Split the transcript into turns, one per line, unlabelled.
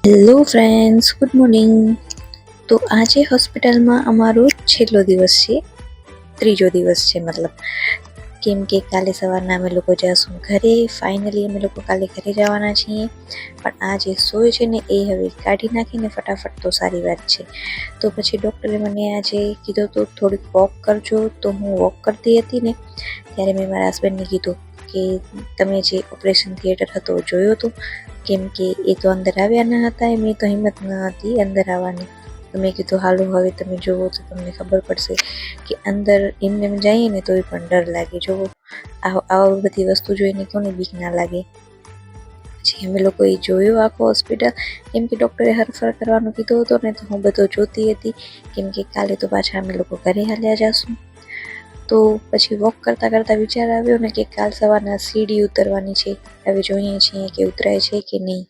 Hello friends, good morning. તો આજે હોસ્પિટલમાં અમારો છેલ્લો દિવસ છે, ત્રીજો દિવસ છે મતલબ, કેમ કે કાલે સવારના અમે લોકો જઈશું ઘરે. ફાઇનલી અમે લોકો કાલે ઘરે જવાના છીએ, પણ આ જે સોય છે ને એ હવે કાઢી નાખીને ફટાફટ તો સારી વાત છે. તો પછી ડૉક્ટરે મને આજે કીધું તો થોડીક વોક કરજો. તો હું વોક કરતી હતી ને ત્યારે મેં મારા હસબન્ડને કીધું કે તમે જે ઓપરેશન થિયેટર હતો જોયો હતો, કેમ કે એ તો અંદર આવ્યા ન હતા. એમની તો હિંમત ન હતી અંદર આવવાની. તો મેં કીધું હાલો હવે તમે જુઓ તો તમને ખબર પડશે કે અંદર એમને જઈએ ને તોય પણ ડર લાગે. જુઓ આ બધી વસ્તુ જોઈને કોને બીક ના લાગે. પછી અમે લોકો એ જોયો આખો હોસ્પિટલ, કેમ કે ડૉક્ટરે હરફર કરવાનું કીધું હતો ને, તો હું બધો જોતી હતી, કેમ કે કાલે તો પાછા અમે લોકો ઘરે હાલ્યા જશું. તો પછી વોક કરતાં કરતાં વિચાર આવ્યો ને કે કાલ સવારના સીડી ઉતરવાની છે. હવે જોઈએ છીએ કે ઉતરાય છે કે નહીં.